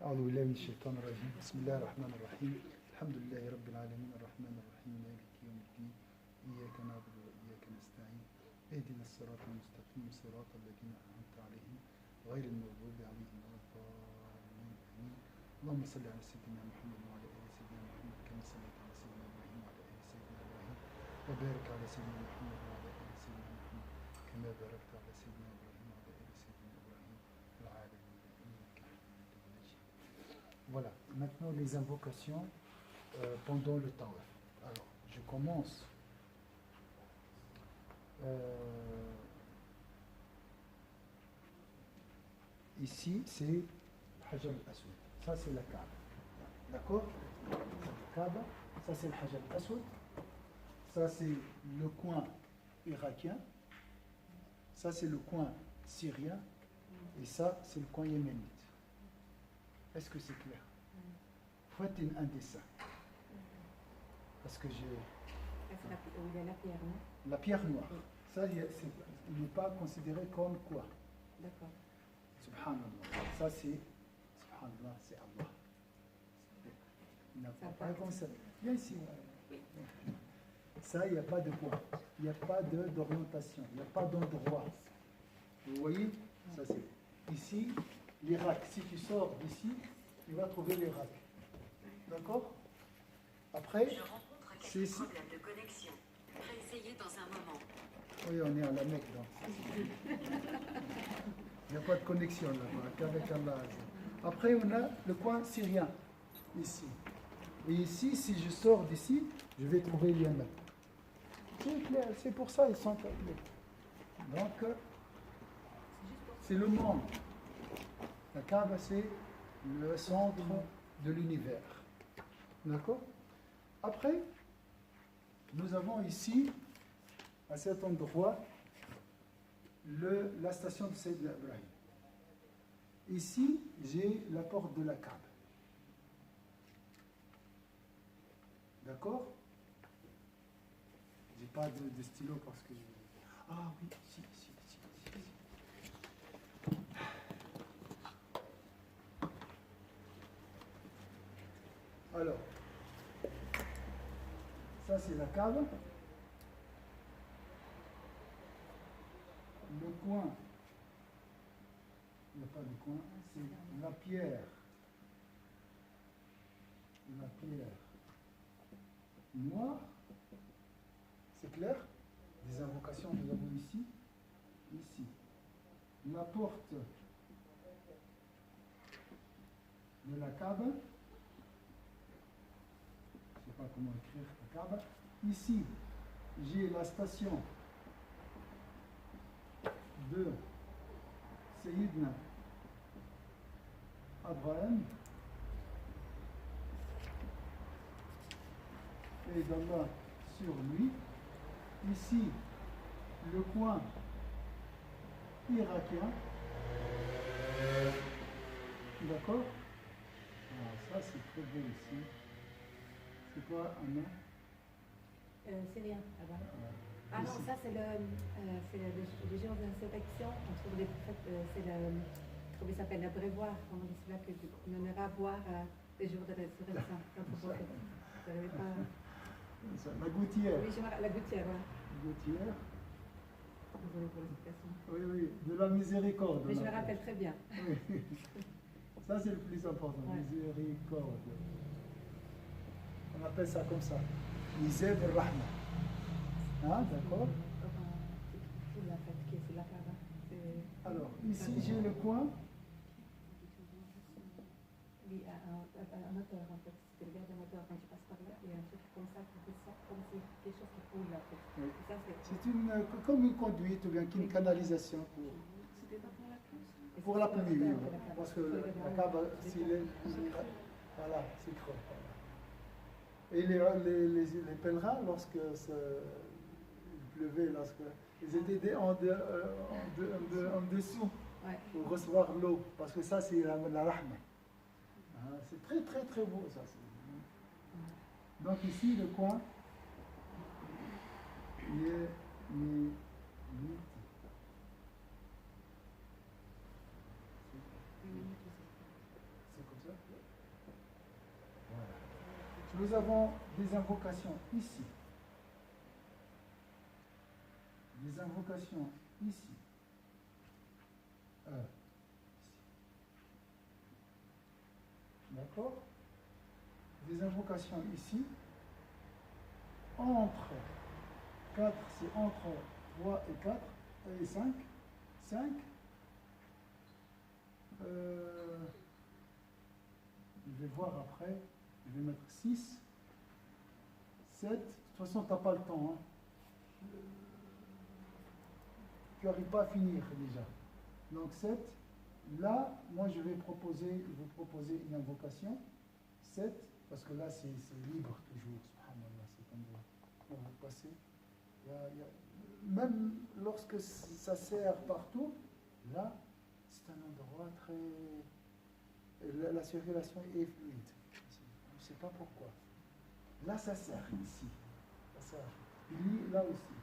أعوذ بالله من الشيطان الرجيم بسم الله الرحمن الرحيم الحمد لله رب العالمين الرحمن الرحيم مالك يوم الدين إياك نعبد وإياك نستعين اهدنا الصراط المستقيم صراط الذين أنعمت عليهم غير المغضوب عليهم ولا الضالين آمين اللهم صل على سيدنا محمد وعلى آل سيدنا محمد كما صليت على سيدنا إبراهيم وعلى آل سيدنا إبراهيم وبارك على سيدنا محمد وعلى آل سيدنا محمد كما باركت على سيدنا إبراهيم وعلى آل سيدنا إبراهيم في العالمين إنك حميد مجيد. Voilà, maintenant les invocations pendant le tawaf. Alors, je commence. Ici, c'est Hajar al-Aswad. Ça, c'est la Kaaba. D'accord? Ça, c'est la Kaaba. Ça, c'est le Hajar al-Aswad. Ça, c'est le coin irakien. Ça, c'est le coin syrien. Et ça, c'est le coin yéménite. Est-ce que c'est clair? Faites un dessin. Parce que j'ai... C'est la pierre, non? La pierre noire. Ça, il n'est pas considéré comme quoi? D'accord. Subhanallah. Ça, c'est... Subhanallah, c'est Allah. Il n'a pas comme ça. Viens ici. Ça, il n'y a pas de point. Il n'y a pas d'orientation. Il n'y a pas d'endroit. Vous voyez? Ça, c'est... Ici, l'Irak. Si tu sors d'ici, tu vas trouver l'Irak. D'accord? Après, c'est ici. Problème de connexion. Réessayez dans un moment. Oui, on est à la Mecque, donc. Il n'y a pas de connexion là-bas, qu'avec Allah. Après, on a le coin syrien, ici. Et ici, si je sors d'ici, je vais trouver l'Yémen. C'est clair, c'est pour ça ils sont calculés. Donc, c'est le monde. La Kaaba, c'est le centre de l'univers. D'accord? Après, nous avons ici, à cet endroit, la station de Sayyidina Ibrahim. Ici, j'ai la porte de la Kaaba. D'accord? J'ai pas de stylo parce que... Ah oui, si. Alors, ça c'est la Kaaba. Le coin, il n'y a pas de coin, c'est la pierre. La pierre noire. C'est clair? Des invocations nous avons ici. Ici. La porte de la Kaaba. Je ne sais pas comment écrire la Kaaba. Ici, j'ai la station de Sayyidina Abraham et d'Allah sur lui. Ici, le coin irakien. D'accord? Ça, c'est très beau ici. C'est quoi, Anna? Syrien, là-bas. Ah non, ça c'est le jour d'insurrection. On trouve des c'est comment il s'appelle, l'abreuvoir. On dit cela que on ira voir le jour de résurrection. Vous n'arrivez pas. La gouttière. Oui, la gouttière, voilà. Gouttière. Désolée pour l'explication. Oui, de la miséricorde. Mais je me rappelle très bien. Oui. Ça, c'est le plus important, ouais. Miséricorde. On appelle ça comme ça. Misère de Rahma. Ah, d'accord. Alors, ici, j'ai le coin. Oui, un moteur, en fait. Si tu regardes un moteur, quand tu passes par là, il y a un truc comme ça qui descend, comme si quelque chose qui coule, en fait. Oui. Ça, C'est comme une conduite ou bien une canalisation pour... C'était pas pour la pluie? Pour la pluie, oui. Parce que la Kaaba, voilà, c'est creux. Et les pèlerins, lorsque il pleuvait, ils étaient en dessous pour recevoir l'eau, parce que ça, c'est la rahma. C'est très, très, très beau, ça. Donc ici, le coin, il est... C'est comme ça. ça? Voilà. Nous avons des invocations ici. Des invocations ici. Ici. D'accord? Des invocations ici. Entre 4, c'est entre 3 et 4 et 5. 5. Je vais voir après. Je vais mettre 6. 7. De toute façon, tu n'as pas le temps. Hein. Tu n'arrives pas à finir déjà. Donc 7. Là, moi je vais vous proposer une invocation. 7. Parce que là, c'est libre toujours. Subhanallah, c'est comme vous passez. Même lorsque ça sert partout, là, c'est un endroit très... La circulation est fluide. Je ne sais pas pourquoi. Là, ça sert ici. Ça sert. Lui, là aussi.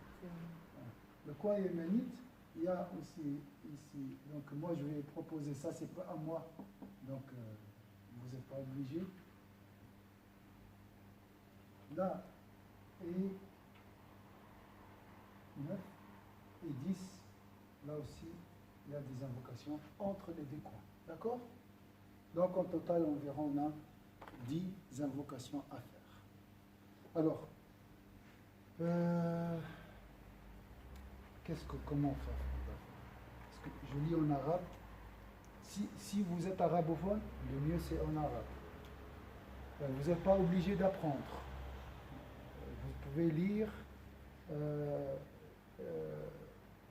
Le coin yéménite, il y a aussi ici. Donc, moi, je vais proposer ça. C'est pas à moi. Donc, vous n'êtes pas obligé. Là, et 9 et 10, là aussi, il y a des invocations entre les deux coins. D'accord? Donc, en total, environ, on a 10 invocations à faire. Alors, comment faire? Parce que je lis en arabe. Si vous êtes arabophone, le mieux c'est en arabe. Vous n'êtes pas obligé d'apprendre. Vous pouvez lire.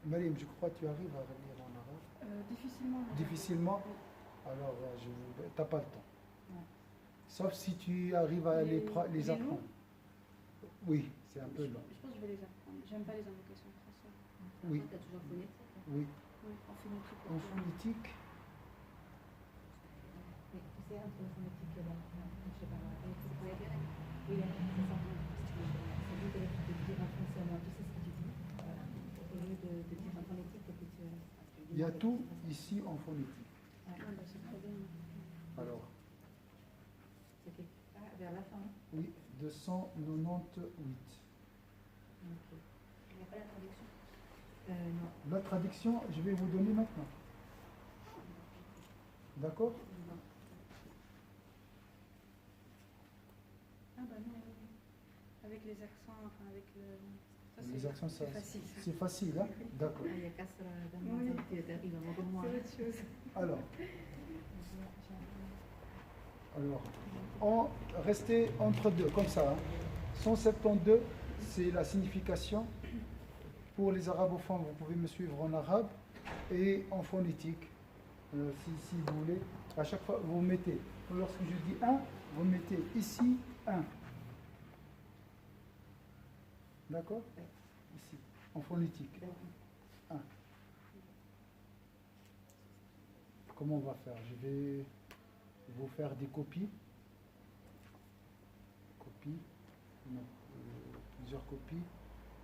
Mariam, je crois que tu arrives à lire en arabe. Difficilement. Difficilement. Alors, tu n'as pas le temps. Ouais. Sauf si tu arrives à les apprendre. Oui, c'est un peu long. Je pense que je vais les apprendre. J'aime pas les invocations françaises. Oui. Tu as toujours phonétique. Oui. Oui, en phonétique. En phonétique. Mais tu sais, entre la phonétique et la... Je sais pas, oui, c'est ça. C'est lui de dire en français, moi, tu sais ce que tu dis. Au lieu de dire en phonétique, que tu... Il y a tout ici en phonétique. Ouais, c'est très bien. Alors. C'était vers la fin. Oui, 298. Okay. Il n'y a pas la traduction non. La traduction, je vais vous donner maintenant. D'accord? Ah bah non, avec les accents, enfin avec le... Ça, les accents, c'est facile. C'est facile, hein? D'accord. Il y a qu'à se Oui. C'est autre chose. Alors, restez entre deux, comme ça. Hein. 172, c'est la signification. Pour les arabophones, vous pouvez me suivre en arabe et en phonétique, si vous voulez. À chaque fois, vous mettez, lorsque je dis 1, vous mettez ici 1. D'accord? Ici, en phonétique. 1. Comment on va faire? Je vais vous faire des copies. Plusieurs copies.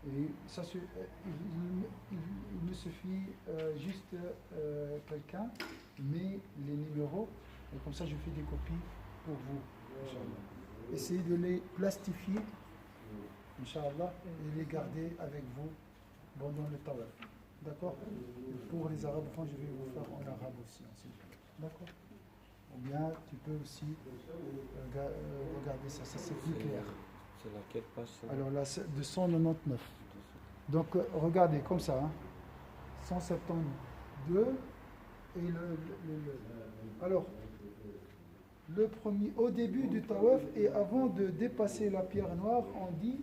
Et ça, il me suffit juste quelqu'un met les numéros et comme ça je fais des copies pour vous. Inch'Allah. Essayez de les plastifier, Inch'Allah, et les garder avec vous pendant le tawaf. D'accord? Pour les arabophones, je vais vous faire en arabe aussi. D'accord? Ou bien tu peux aussi regarder ça, c'est plus clair. C'est laquelle page ça? Alors là, c'est 299. Donc regardez comme ça. Hein. 172 et alors le premier au début du tawaf et avant de dépasser la pierre noire, on dit.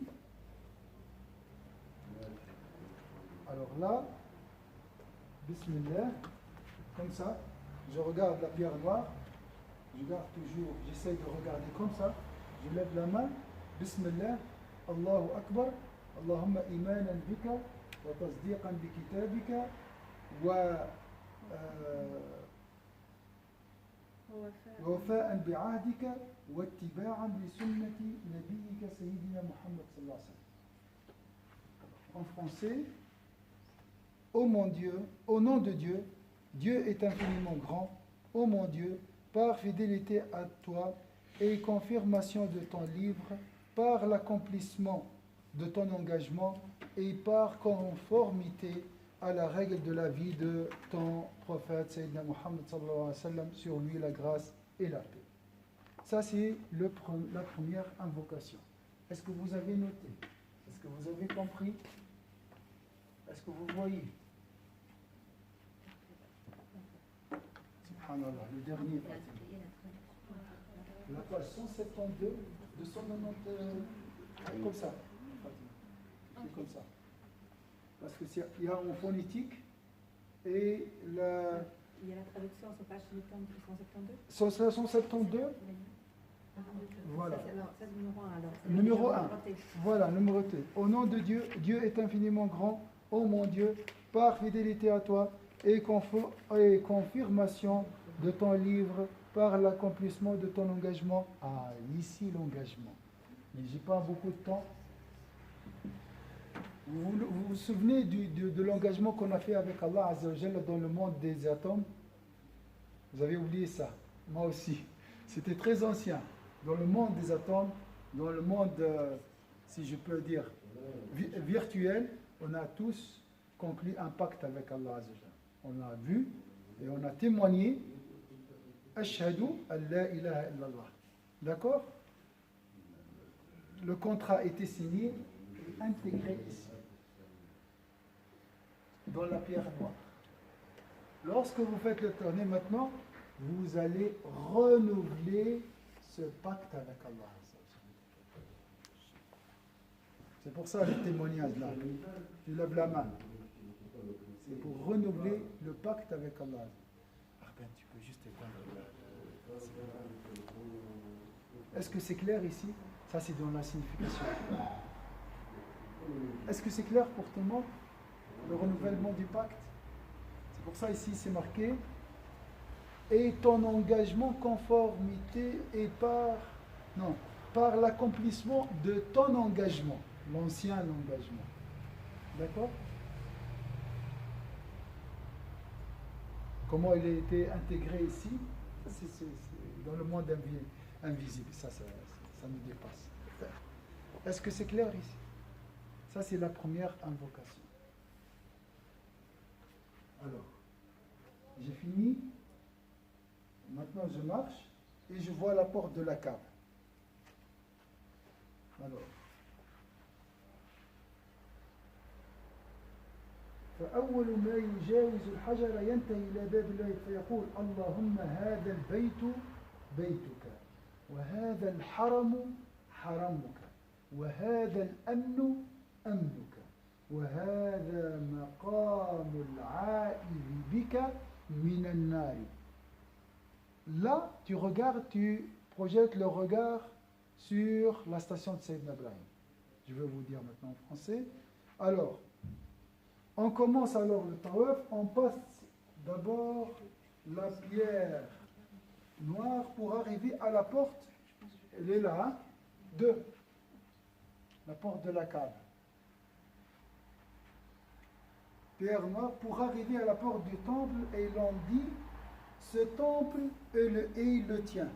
Alors là, Bismillah, comme ça, je regarde la pierre noire. Je garde toujours, j'essaie de regarder comme ça. Je lève la main. Bismillah, Allahu Akbar, Allahumma imanan bika, wa tasdiqan bi kitabika, wa wafa'an bi ahdika, wa ittiba'an bi sunnati nabiyyika sayyidina Muhammad sallallahu alayhi wa sallam. En français, ô mon Dieu, au nom de Dieu, Dieu est infiniment grand, ô mon Dieu, par fidélité à toi et confirmation de ton livre, par l'accomplissement de ton engagement et par conformité à la règle de la vie de ton prophète Sayyidina Muhammad sallallahu alayhi wa sallam, sur lui la grâce et la paix. Ça, c'est la première invocation. Est-ce que vous avez noté? Est-ce que vous avez compris? Est-ce que vous voyez? Subhanallah, le dernier. La page 172, 290, comme ça. C'est comme ça. Parce qu'il y a en phonétique et la... Il y a la traduction sur page 172. 172. Voilà. Ça, c'est le numéro 1 alors. Numéro 1. Voilà, numéroté. Au nom de Dieu, Dieu est infiniment grand. Ô mon Dieu, par fidélité à toi et confirmation de ton livre, par l'accomplissement de ton engagement. Ah, ici l'engagement. Mais j'ai pas beaucoup de temps. Vous souvenez de l'engagement qu'on a fait avec Allah Azza wa Jalla dans le monde des atomes? Vous avez oublié ça? Moi aussi. C'était très ancien. Dans le monde des atomes, dans le monde, si je peux dire, virtuel, on a tous conclu un pacte avec Allah Azza wa Jalla. On a vu et on a témoigné Ashhadu an la ilaha illallah. D'accord? Le contrat a été signé et intégré ici, dans la pierre noire. Lorsque vous faites le tourner maintenant, vous allez renouveler ce pacte avec Allah. C'est pour ça le témoignage là. Tu lèves la main. C'est pour renouveler le pacte avec Allah. Ah ben, tu peux juste éteindre. Est-ce que c'est clair ici? Ça, c'est dans la signification. Est-ce que c'est clair pour tout le monde? Le renouvellement du pacte? C'est pour ça ici c'est marqué. Et ton engagement conformité et par l'accomplissement de ton engagement, l'ancien engagement. D'accord? Comment il a été intégré ici? C'est dans le monde invisible. Ça nous dépasse. Est-ce que c'est clair ici? Ça, c'est la première invocation. Alors, j'ai fini. Maintenant, je marche et je vois la porte de la cave. Alors, فأول ما يجاوز الحجر ينتهي إلى باب الله فيقول اللهم هذا البيت بيتك وهذا الحرم حرمك وهذا الأمن أمنك وهذا مقام العائذ بك من النار. Là, tu regardes, tu projettes le regard sur la station de Sayyidina Ibrahim. Je vais vous dire maintenant en français. Alors, on commence alors le tawaf, on passe d'abord la pierre noire pour arriver à la porte. Elle est là, hein, 2. La porte de la cave. Pierre noire pour arriver à la porte du temple et l'on dit ce temple est le tien.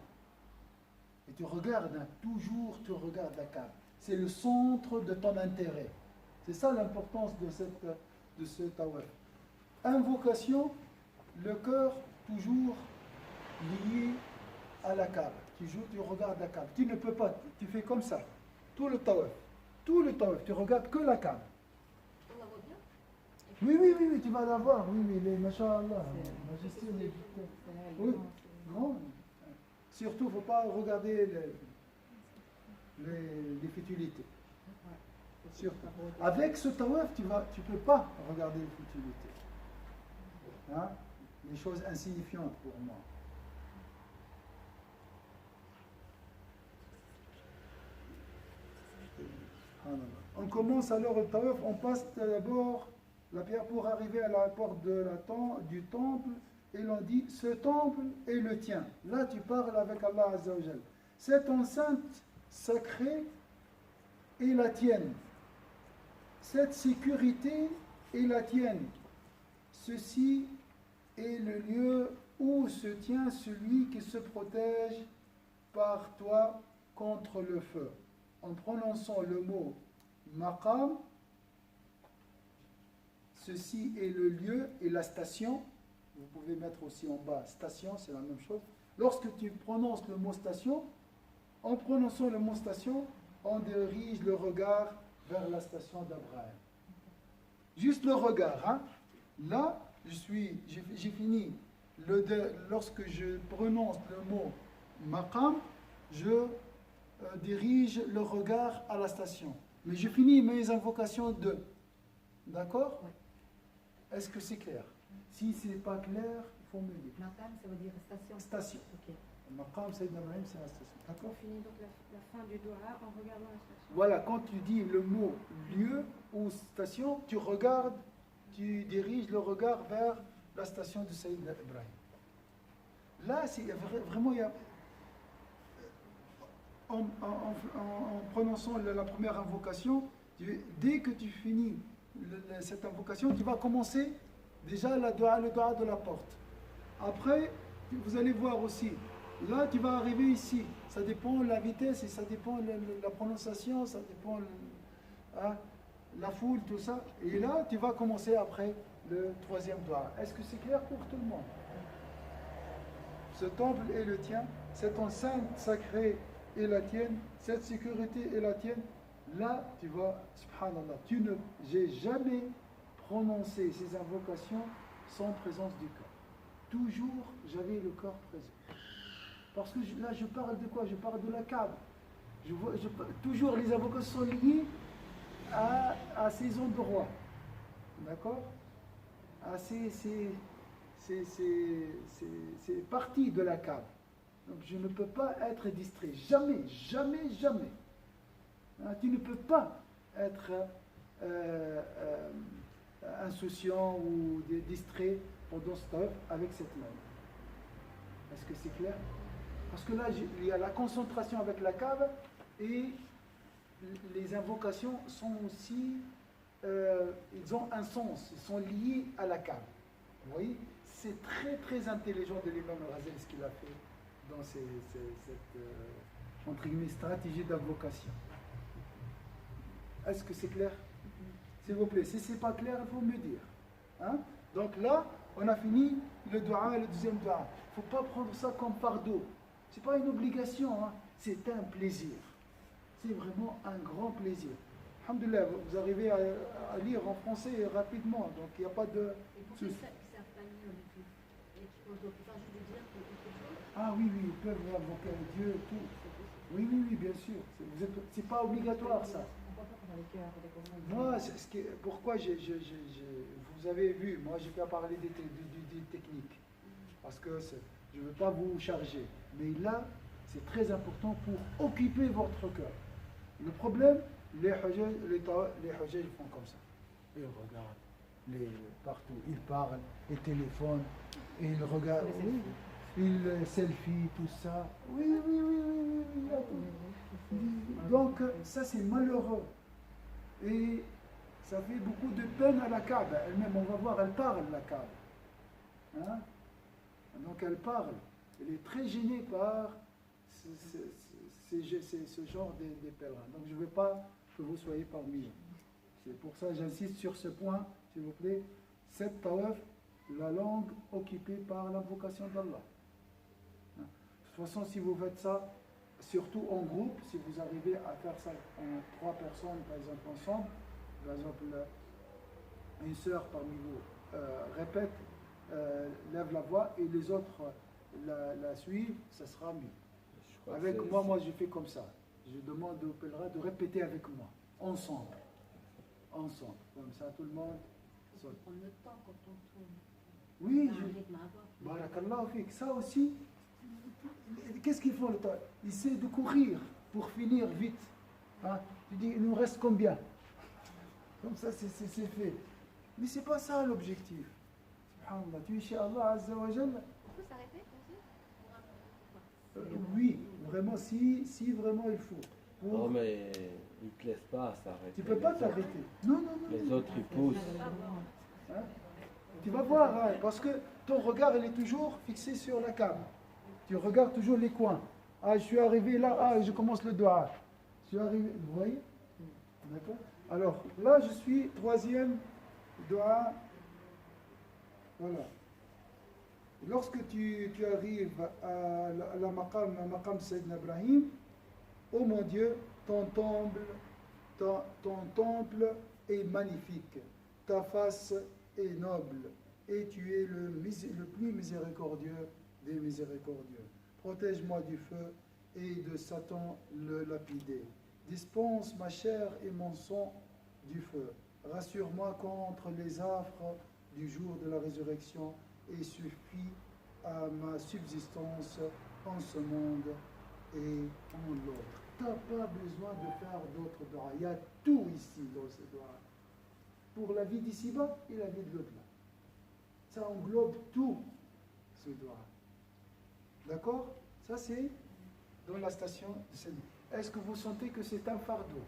Et tu regardes, hein, toujours tu regardes la cave. C'est le centre de ton intérêt. C'est ça l'importance de ce tawaf. Invocation, le cœur toujours lié à la cave. Tu regardes la cave. Tu ne peux pas, tu fais comme ça. Tout le tawaf, tu regardes que la cave. Oui, tu vas la voir. Oui, les masha'Allah. Majesté, oui, non. Surtout, il ne faut pas regarder les futilités. Surtout. Avec ce tawaf, tu ne peux pas regarder les futilités. Hein? Les choses insignifiantes pour moi. On commence alors le tawaf, on passe d'abord la pierre pour arriver à la porte du temple et l'on dit ce temple est le tien. Là tu parles avec Allah Azza wa Jal. Cette enceinte sacrée est la tienne. Cette sécurité est la tienne. Ceci est le lieu où se tient celui qui se protège par toi contre le feu. En prononçant le mot maqam, ceci est le lieu et la station. Vous pouvez mettre aussi en bas station, c'est la même chose. Lorsque tu prononces le mot station, en prononçant le mot station, on dirige le regard vers la station d'Abraham. Juste le regard. Hein? Là, j'ai fini. Lorsque je prononce le mot maqam, je dirige le regard à la station. Mais je finis mes invocations de. D'accord? Oui. Est-ce que c'est clair? Si ce n'est pas clair, il faut me dire. Maqam, ça veut dire station. Station. Ok. Maqam, Sayyidina Ibrahim, c'est la station. On D'accord? finit donc la fin du doha en regardant la station. Voilà, quand tu dis le mot lieu ou station, tu diriges le regard vers la station de Sayyidina Ibrahim. Là, vraiment, il y a, en prononçant la première invocation, dès que tu finis cette invocation, tu vas commencer déjà le doha de la porte. Après, vous allez voir aussi, là tu vas arriver ici, ça dépend de la vitesse et ça dépend de la prononciation, ça dépend la foule, tout ça. Et là, tu vas commencer après le troisième doha. Est-ce que c'est clair pour tout le monde? Ce temple est le tien, cette enceinte sacrée est la tienne, cette sécurité est la tienne. Là, tu vas, subhanallah, j'ai jamais prononcé ces invocations sans présence du corps. Toujours, j'avais le corps présent. Parce que là, je parle de quoi? Je parle de la Kaaba. Toujours, les invocations sont liées à ces endroits. D'accord? C'est partie de la Kaaba. Donc, je ne peux pas être distrait. Jamais, jamais, jamais. Tu ne peux pas être insouciant ou distrait pendant ce temps avec cette langue. Est-ce que c'est clair? Parce que là, il y a la concentration avec la Kaaba et les invocations sont aussi, ils ont un sens, ils sont liés à la Kaaba. Vous voyez? C'est très très intelligent de l'imam Al-Ghazali ce qu'il a fait dans cette entre guillemets, stratégie d'invocation. Est-ce que c'est clair? S'il vous plaît, si ce n'est pas clair, il faut me dire. Hein? Donc là, on a fini le doha et le deuxième doha. Il ne faut pas prendre ça comme fardeau. Ce n'est pas une obligation, hein? C'est un plaisir. C'est vraiment un grand plaisir. Alhamdulillah, vous arrivez à lire en français rapidement, donc il n'y a pas de... Et pourquoi ils ne savent pas lire du tout? Et on doit pas juste lui dire quelque chose? Ah oui, ils peuvent invoquer Dieu et tout. Oui, bien sûr. C'est pas obligatoire, ça. Moi, pourquoi vous avez vu, moi je peux parler des techniques, parce que je ne veux pas vous charger, mais là, c'est très important pour occuper votre cœur. Le problème, les hujjaj font comme ça. Ils regardent partout, ils parlent, ils téléphonent, ils regardent, ils selfie, tout ça. Oui. Donc, ça c'est malheureux. Et ça fait beaucoup de peine à la Kaaba. Elle-même, on va voir, elle parle, la Kaaba. Hein? Donc elle parle. Elle est très gênée par ce genre de pèlerins. Donc je ne veux pas que vous soyez parmi eux. C'est pour ça que j'insiste sur ce point, s'il vous plaît. Cette tawaf, la langue occupée par l'invocation d'Allah. De toute façon, si vous faites ça, surtout en groupe, si vous arrivez à faire ça en 3 personnes, par exemple, ensemble, par exemple, une sœur parmi vous répète, lève la voix, et les autres la suivent, ça sera mieux. Avec moi, je fais comme ça. Je demande aux pèlerins de répéter avec moi, ensemble. Comme ça, tout le monde. Il faut prendre le temps quand on tourne. Oui, barakallahu fik. Ça aussi, qu'est-ce qu'il faut le temps? Il essaie de courir pour finir vite. Hein? Tu dis, il nous reste combien? Comme ça, c'est fait. Mais c'est pas ça l'objectif. Subhanallah, tu es chez Allah Azza wa Jalla. On peut s'arrêter aussi? Oui, vraiment, si vraiment il faut. Non, mais ils ne te laissent pas s'arrêter. Tu ne peux pas t'arrêter. Non. Les autres, ils poussent. Hein? Tu vas voir, hein, parce que ton regard, il est toujours fixé sur la Kaaba. Tu regardes toujours les coins. Ah, je suis arrivé là, ah, je commence le doigt. Je suis arrivé, vous voyez? D'accord? Alors, là, je suis troisième doigt. Voilà. Lorsque tu arrives à la maqam de Sayyidina Ibrahim, oh mon Dieu, ton temple est magnifique, ta face est noble, et tu es le plus miséricordieux des miséricordieux. Protège-moi du feu et de Satan le lapidé. Dispense ma chair et mon sang du feu. Rassure-moi contre les affres du jour de la résurrection et suffit à ma subsistance en ce monde et en l'autre. Tu n'as pas besoin de faire d'autres doigts. Il y a tout ici dans ce doigt. Pour la vie d'ici-bas et la vie de l'au-delà. Ça englobe tout, ce doigt. D'accord? Ça, c'est dans la station de Sédou. Est-ce que vous sentez que c'est un fardeau?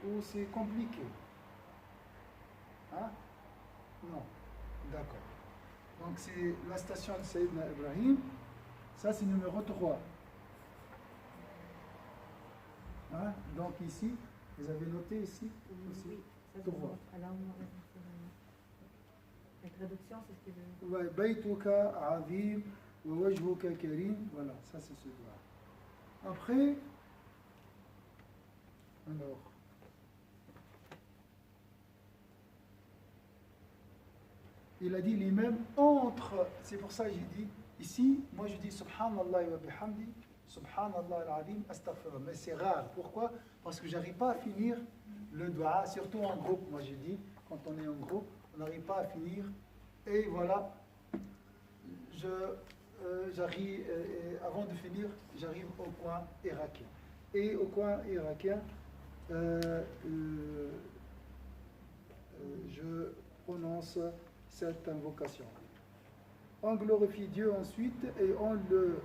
Ou c'est compliqué? Hein? Non. D'accord. Donc, c'est la station de Sayyidina Ibrahim. Ça, c'est numéro 3. Hein? Donc, ici, vous avez noté ici aussi? Oui, ça se voit. Alors, la traduction, c'est ce que je... Ouais, Baytuka Azim wa wajhuka karim. Voilà, ça, c'est ce doigt. Après, alors, il a dit l'imam entre, c'est pour ça que j'ai dit, ici, moi je dis Subhanallah wa bihamdi, Subhanallah al-Azim, astaghfirullah. Mais c'est rare. Pourquoi? Parce que j'arrive pas à finir le doigt, surtout en groupe. Moi je dis, quand on est en groupe, on n'arrive pas à finir. Et voilà, j'arrive, avant de finir, j'arrive au coin irakien. Et au coin irakien, je prononce cette invocation. On glorifie Dieu ensuite et on le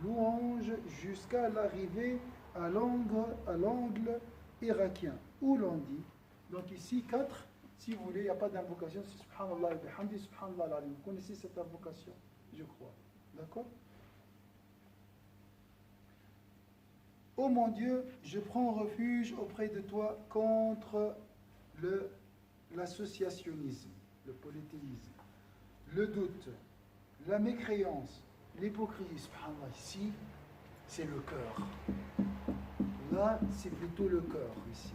louange jusqu'à l'arrivée à l'angle irakien, où l'on dit, donc ici 4, si vous voulez, il n'y a pas d'invocation, c'est Subhanallah wa bihamdi, Subhanallah al-Azim. Vous connaissez cette invocation, je crois. D'accord? Ô mon Dieu, je prends refuge auprès de toi contre l'associationnisme, le polythéisme, le doute, la mécréance, l'hypocrisie. Subhanallah, ici, c'est le cœur. Là, c'est plutôt le cœur, ici.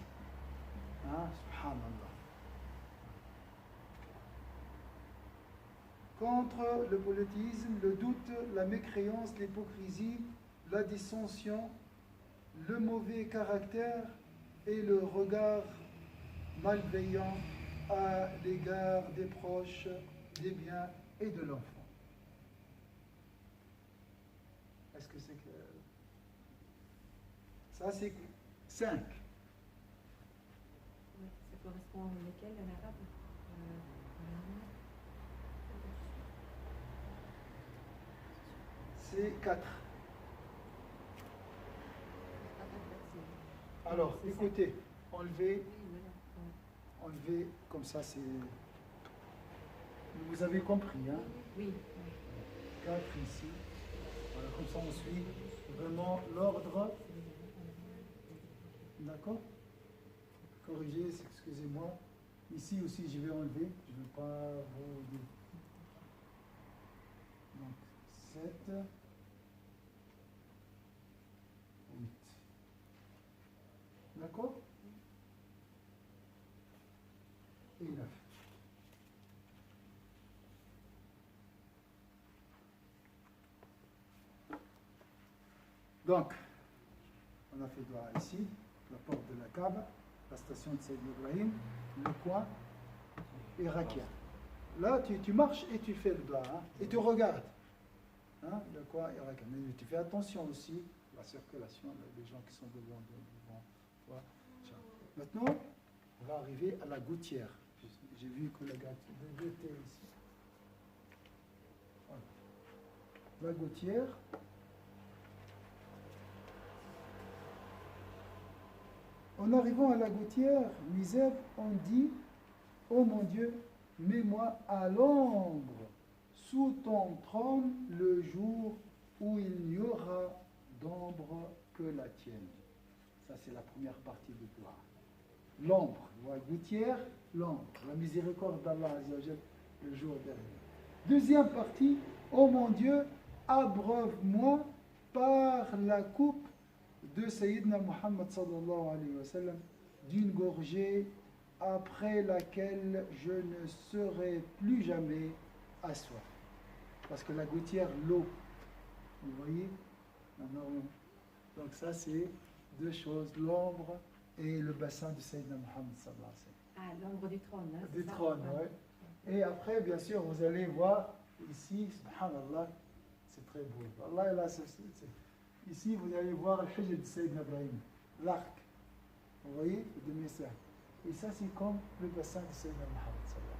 Hein? Subhanallah. Contre le polythéisme, le doute, la mécréance, l'hypocrisie, la dissension, le mauvais caractère et le regard malveillant à l'égard des proches, des biens et de l'enfant. Est-ce que c'est clair? Ça, c'est 5. Oui, ça correspond à lequel, en arabe? C'est 4. Alors, écoutez, enlevez comme ça, c'est... Vous avez compris, hein? Oui. 4 ici. Voilà, comme ça, on suit vraiment l'ordre. D'accord? Corrigez, excusez-moi. Ici aussi, je vais enlever. Je ne veux pas vous dire. Donc, 7. 8. D'accord? Et 9. Donc, on a fait doigt ici, la porte de la Kaaba, la station de Sayyid Ibrahim, le coin irakien. Là, tu marches et tu fais le doigt, hein, et tu regardes. Hein, le coin irakien. Mais tu fais attention aussi à la circulation, les gens qui sont devant toi. Maintenant, on va arriver à la gouttière. J'ai vu que la gouttière était ici. Voilà. La gouttière. En arrivant à la gouttière, Miseb, on dit, ô mon Dieu, mets-moi à l'ombre sous ton trône le jour où il n'y aura d'ombre que la tienne. Ça, c'est la première partie du doigt. L'ombre, la gouttière, l'ombre, la miséricorde d'Allah Azzawajal le jour dernier. Deuxième partie, ô mon Dieu, abreuve-moi par la coupe de Sayyidina Muhammad sallallahu alayhi wa sallam d'une gorgée après laquelle je ne serai plus jamais assoiff. Parce que la gouttière, l'eau, vous voyez? Donc ça, c'est deux choses, l'ombre et le bassin de Sayyidina Muhammad sallallahu alayhi wa sallam. Ah, l'ombre du trône. Hein, Du c'est ça? trône, Ouais. oui. Et après, bien sûr, vous allez voir ici, subhanallah, c'est très beau. Allah, là, ici, vous allez voir le hijj de Sayyidina Ibrahim, l'arc. Vous voyez, le demi-cercle. Et ça, c'est comme le bassin de Sayyidina Muhammad sallallahu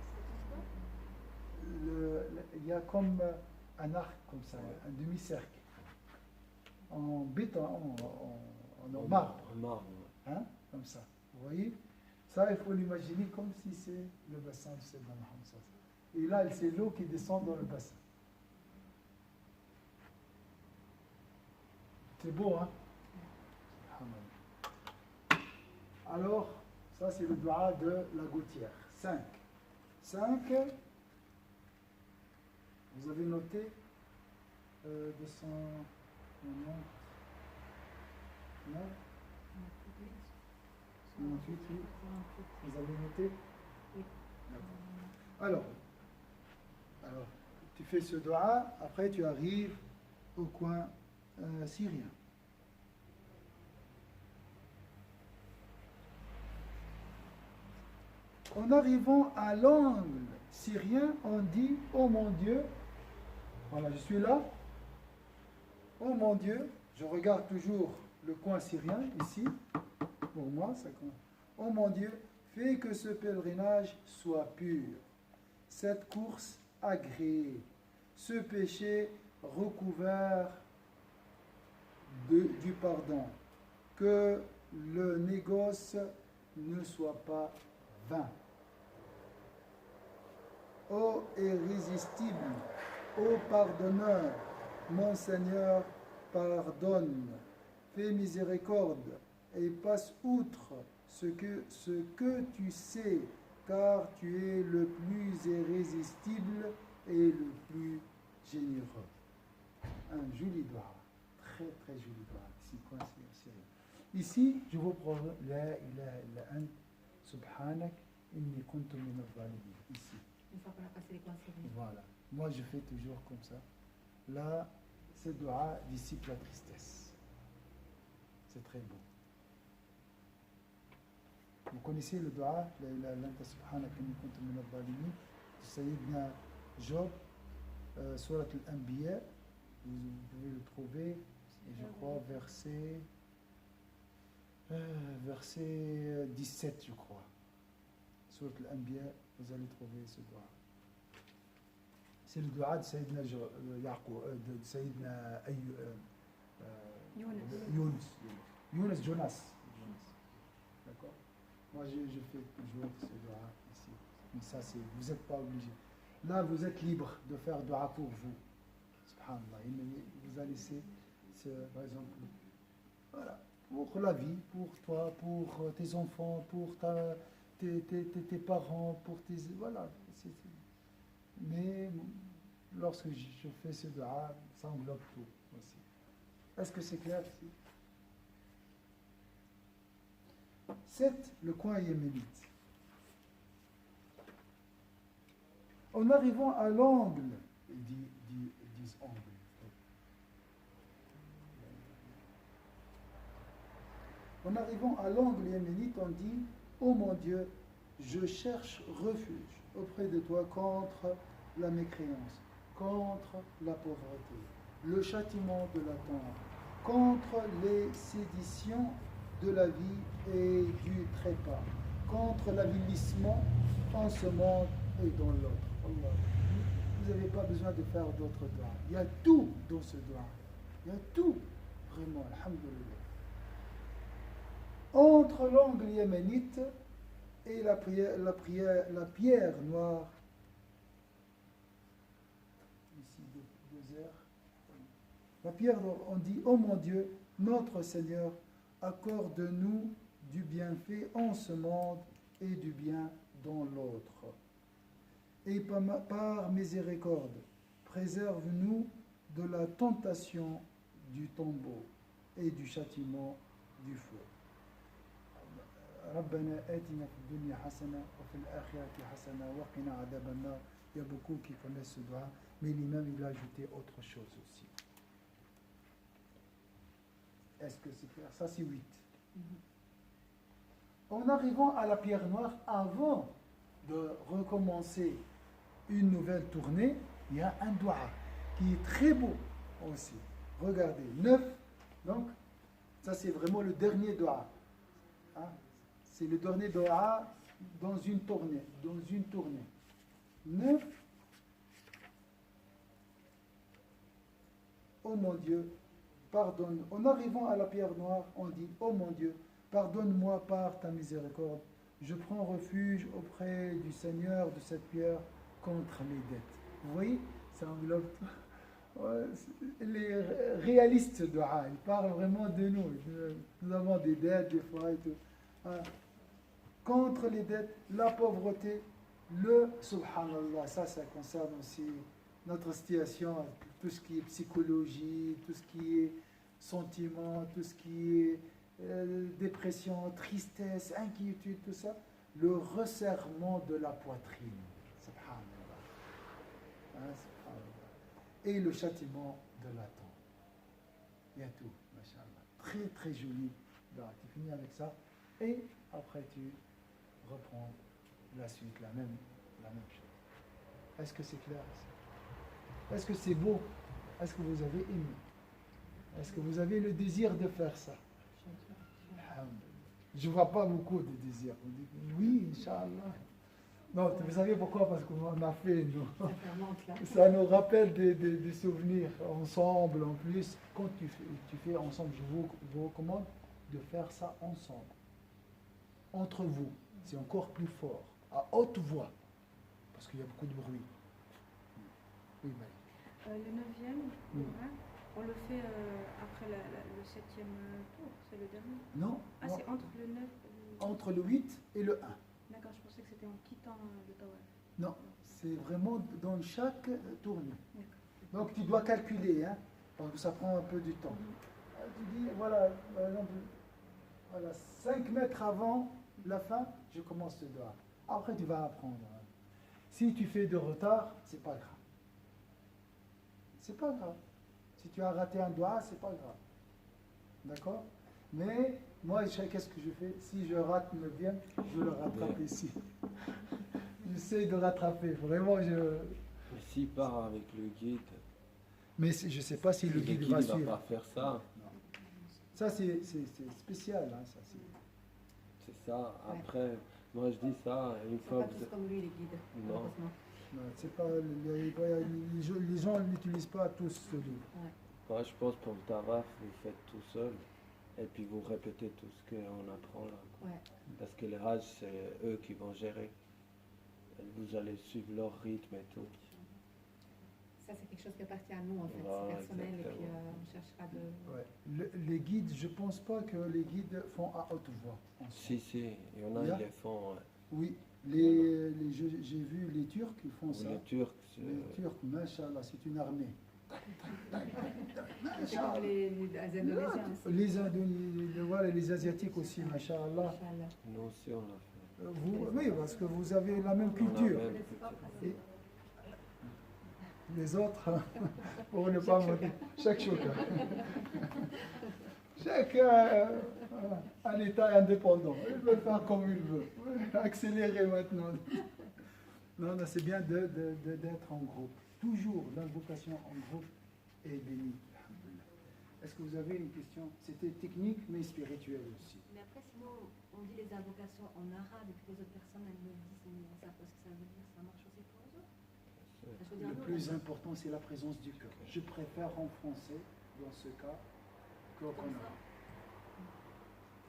alayhi wa sallam. Il y a comme un arc, comme ça, un demi-cercle. En béton, en marbre. En marbre. Hein, comme ça. Vous voyez? Ça, il faut l'imaginer comme si c'est le bassin de Sayyidina Muhammad sallallahu alayhi wa sallam. Et là, c'est l'eau qui descend dans le bassin. C'est beau, hein? Alors, ça c'est le dua de la gouttière. 5. Vous avez noté 290. Non? 98, oui. Vous avez noté? Oui. Alors, tu fais ce dua, après tu arrives au coin syrien. En arrivant à l'angle syrien, on dit, oh mon Dieu, voilà, je suis là, oh mon Dieu, je regarde toujours le coin syrien, ici, pour moi, ça compte. Oh mon Dieu, fais que ce pèlerinage soit pur, cette course agréée, ce péché recouvert du pardon, que le négoce ne soit pas vain. Ô irrésistible, ô pardonneur, mon Seigneur, pardonne, fais miséricorde et passe outre ce que tu sais, car tu es le plus irrésistible et le plus généreux. Un joli doigt, très très joli doigt. Ici, quoi, c'est ici, je vous promets, la ilaha illa ant, subhanak, inni kuntu min al-zalimin. Ici. Une fois qu'on a passé les coins sérieux. Voilà. Moi, je fais toujours comme ça. Là, ce doigt dissipe la tristesse. C'est très beau. Vous connaissez le doigt, la ilaha illa anta subhanak, inni kuntu min al-zalimin, de Sayyidina Job, Surat al-Anbiya. Vous pouvez le trouver, et je crois, verset 17, je crois. Surat al-Anbiya, vous allez trouver ce doigt. C'est le doigt de Sayyidina Yaqub, de Sayyidina Jonas. D'accord? Moi, je fais toujours ce doigt ici. Mais ça, vous n'êtes pas obligé. Là, vous êtes libre de faire doigt pour vous. Subhanallah. Il vous a laissé, par exemple, voilà, pour la vie, pour toi, pour tes enfants, pour tes parents, pour tes... Voilà. Mais lorsque je fais ce doigt, ça englobe tout aussi. Est-ce que c'est clair ici? 7. Le coin yéménite. En arrivant à l'angle, ils disent angle. En arrivant à l'angle yéménite, on dit, ô mon Dieu, je cherche refuge auprès de toi contre la mécréance, contre la pauvreté, le châtiment de la tombe, contre les séditions de la vie et du trépas, contre l'avilissement en ce monde et dans l'autre. Allah. Vous n'avez pas besoin de faire d'autres doigts. Il y a tout dans ce doigt. Il y a tout, vraiment, alhamdoulilah. Entre l'angle yéménite et la pierre noire La prière, on dit, oh mon Dieu, notre Seigneur, accorde-nous du bienfait en ce monde et du bien dans l'autre. Et par miséricorde, préserve-nous de la tentation du tombeau et du châtiment du feu. ربنا آتنا في الدنيا حسنة وفي الآخرة حسنة وقنا عذاب النار. Il y a beaucoup qui connaissent ce doigt, mais l'imam il a ajouté autre chose aussi. Est-ce que c'est clair? Ça c'est 8. En arrivant à la pierre noire, avant de recommencer une nouvelle tournée, il y a un doigt qui est très beau aussi. Regardez, 9. Donc, ça c'est vraiment le dernier doigt. Hein? C'est le dernier doigt dans une tournée. 9. Oh mon Dieu, pardonne. En arrivant à la pierre noire, on dit, oh mon Dieu, pardonne-moi par ta miséricorde. Je prends refuge auprès du Seigneur de cette pierre contre les dettes. Vous voyez, ça englobe les réalistes de Dua. Ils parlent vraiment de nous. Nous avons des dettes des fois et tout. Hein. Contre les dettes, la pauvreté, le subhanallah, ça concerne aussi notre situation, tout ce qui est psychologie, tout ce qui est sentiment, tout ce qui est dépression, tristesse, inquiétude, tout ça, le resserrement de la poitrine, subhanallah. Hein, subhanallah. Et le châtiment de la tombe. Il y a tout, machallah. Très très joli. Là, tu finis avec ça et après tu reprends la suite, la même chose. Est-ce que c'est clair? Est-ce que c'est beau? Est-ce que vous avez aimé? Est-ce que vous avez le désir de faire ça? Je ne vois pas beaucoup de désir. Vous dites oui, Inch'Allah. Non, vous savez pourquoi? Parce qu'on a fait, nous. Ça nous rappelle des souvenirs ensemble en plus. Quand tu fais ensemble, je vous recommande de faire ça ensemble. Entre vous. C'est encore plus fort. À haute voix. Parce qu'il y a beaucoup de bruit. Oui, Marie. Le 9e, on le fait après le 7e tour, c'est le dernier. Non. Ah, non. c'est entre le 9 Entre le 8 et le 1. D'accord, je pensais que c'était en quittant le tawaf. Non, c'est vraiment dans chaque tournée. D'accord. Donc tu dois calculer, hein, parce que ça prend un peu du temps. Tu dis, voilà, par exemple, voilà, 5 mètres avant la fin, je commence ce doigt. Après, tu vas apprendre. Si tu fais de retard, c'est pas grave. C'est pas grave. Si tu as raté un doigt, c'est pas grave. D'accord? Mais moi, qu'est-ce que je fais? Si je rate le 9e, je le rattrape ici. J'essaie de rattraper. Vraiment, S'il part avec le guide, mais je ne sais pas si le guide va suivre. Il va pas faire ça. Non. Ça, c'est spécial. Hein, ça, c'est ça. Après, moi je dis ça une fois. Pas tous comme lui, les guides. Non. Malheureusement. non, c'est pas, les gens n'utilisent pas tous ce livre. Ouais. Moi je pense pour le tawaf, vous faites tout seul. Et puis vous répétez tout ce qu'on apprend là. Ouais. Parce que les Hajj, c'est eux qui vont gérer. Et vous allez suivre leur rythme et tout. Ça, c'est quelque chose qui appartient à nous, en fait. Voilà, C'est personnel, et puis exactement. on cherchera de... Ouais. Les guides, je ne pense pas que les guides font à haute voix. Si, il y en a, Il y a ils les font. Oui, j'ai vu les Turcs qui font ça. Les Turcs, Les Turcs, machallah, c'est une armée. C'est comme les Indonésiens aussi. Voilà, les Asiatiques aussi, machallah. Inch'Allah. nous aussi on l'a fait. Oui, parce que vous avez la même On a culture. même culture. Et les autres, pour ne pas monter, chaque chacun. Chacun un État indépendant. Il veut faire comme il veut. Accélérer maintenant. Non, c'est bien d'être en groupe. Toujours l'invocation en groupe est bénie. Est-ce que vous avez une question? C'était technique mais spirituelle aussi. Mais après, sinon, on dit les invocations en arabe, et puis les autres personnes, elles me disent, mais ça, parce que ça veut dire, ça marche aussi pour les autres. Je veux dire, Le nous, plus important, c'est la présence du cœur. Je préfère en français, dans ce cas, qu'en arabe.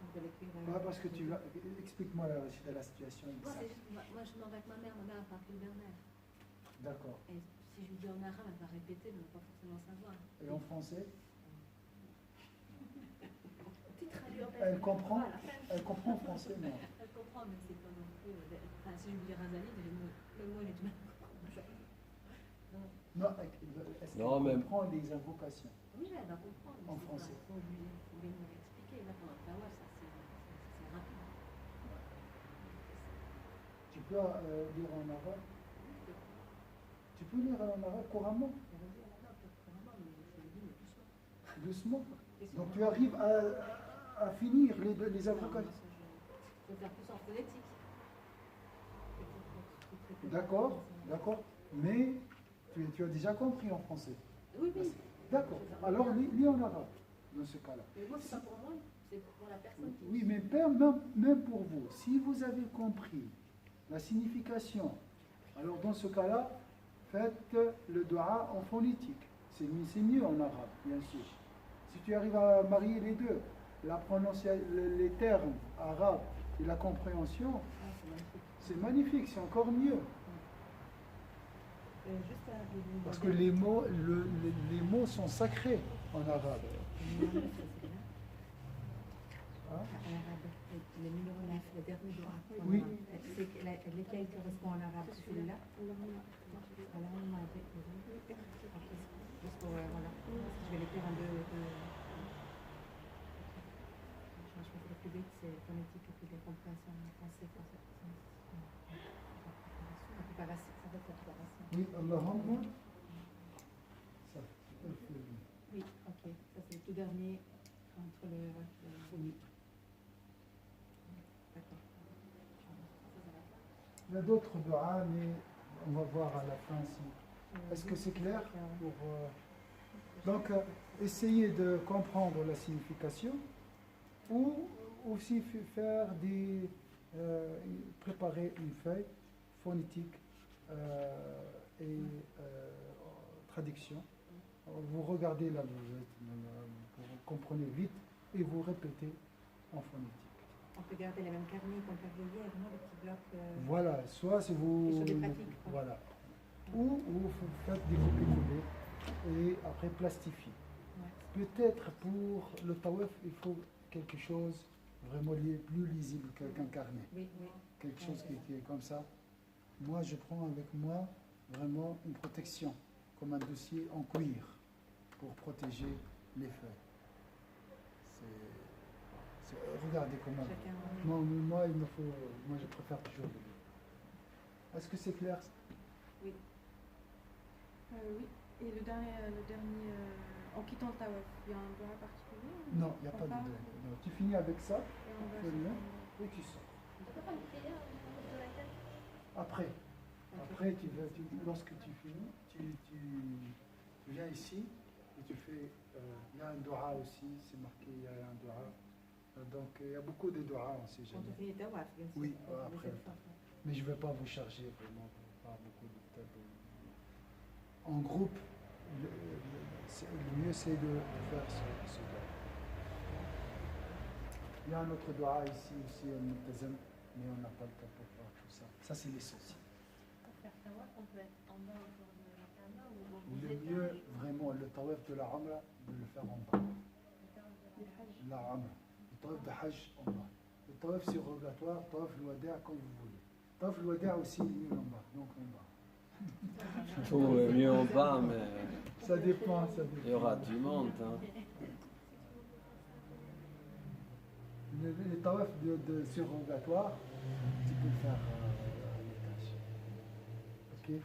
on peut l'écrire, Pas parce que tu vas... Explique-moi la situation Moi, exacte. c'est juste, moi, je m'en vais avec ma mère parle le berbère. D'accord. Et si je lui dis en arabe, elle va répéter, mais elle ne va pas forcément savoir. Et en français, Tu traduis en fait. elle comprend, Voilà. elle comprend en français, non. Elle comprend, mais c'est pas non plus. Enfin, si je lui dis Razali, le mot, il est du mal à comprendre. Non, est-ce qu'elle Non, mais- comprend les invocations Oui, elle va comprendre. mais En c'est français. pas- faut bien nous l'expliquer. Là, pendant le tawa, ça, c'est rapide. Tu peux lire en arabe? Tu peux lire en arabe couramment, Elle va dire, non, peut-être vraiment, mais je lui dis, mais doucement. doucement. Doucement. Donc tu arrives à finir les Non, invocations. ça, je peux faire plus en phonétique. D'accord, d'accord. Mais tu as déjà compris en français. Oui, oui. D'accord. Alors lis en arabe dans ce cas-là. Mais moi, c'est pas pour moi, c'est pour la personne qui. Oui, mais même pour vous, si vous avez compris la signification, alors dans ce cas-là, faites le dua en phonétique. C'est mieux en arabe, bien sûr. Si tu arrives à marier les deux, la prononciation, les termes arabes et la compréhension, Ah, c'est magnifique. c'est magnifique, c'est encore mieux. Juste à Parce que les mots sont sacrés en arabe. Hein? En arabe, le numéro 9, le dernier doigt. Oui. Lequel correspond en arabe, celui-là? Allahumma avec juste pour, voilà. Je vais l'écrire en deux. Je vais le plus vite, c'est phonétique et puis les compréhensions en français. La préparation, ça va être la préparation. Oui, Allahumma. Ça, tu peux le faire. Oui, ok. Ça, c'est le tout dernier entre le. Oui. D'accord. Il y a d'autres du'as, mais on va voir à la fin si. Est-ce que c'est clair pour, Donc, essayez de comprendre la signification ou aussi faire préparer une feuille phonétique et traduction. Vous regardez la vous comprenez vite et vous répétez en phonétique. On peut garder les mêmes carnets qu'on avait hier, non? Les petits blocs. Voilà, soit si vous. Et sur des pratiques, quoi. Voilà. Ou vous faites des copier-coller et après plastifier. Ouais. Peut-être pour le tawaf, il faut quelque chose vraiment plus lisible qu'un carnet. Oui, oui. Quelque chose qui est comme ça. Moi, je prends avec moi vraiment une protection, comme un dossier en cuir, pour protéger les feuilles. Regardez comment. Chacun. Moi, je préfère toujours le lire. Est-ce que c'est clair? Oui. Et le dernier en quittant le tawaf, il y a un dua particulier ou Non, il n'y a on pas de part délai. Non, tu finis avec ça, et on va fais-le, se- et tu sors. On peut pas faire une prière de la tête? Après, Ok. après lorsque tu finis, tu viens ici et tu fais. Il y a un dua aussi, c'est marqué, il y a un dua. Donc il y a beaucoup de dua, on ne sait Quand on jamais. finit le tawaf, bien sûr. Oui, On va après. le faire. Mais je ne vais pas vous charger vraiment pas beaucoup de temps. En groupe, le mieux c'est de faire ce dua. Il y a un autre dua ici aussi, un multazam, mais on n'a pas le temps pour faire tout ça. Ça, c'est l'essentiel. Pour faire tawaf, on peut être en bas autour de la Kaaba ou au Le mieux, vraiment, le tawaf de la Amra, de le faire en bas. La Amra. Le tawaf de Hajj en bas. Le tawaf surrogatoire, tawaf al-wada' comme vous voulez. Tawaf al-wada' aussi, il est mieux en bas, donc en bas. Mieux en bas, mais Ça dépend, ça dépend. il y aura du monde. Hein. Les tawaf de surrogatoire, tu peux le faire à l'étage. Ok?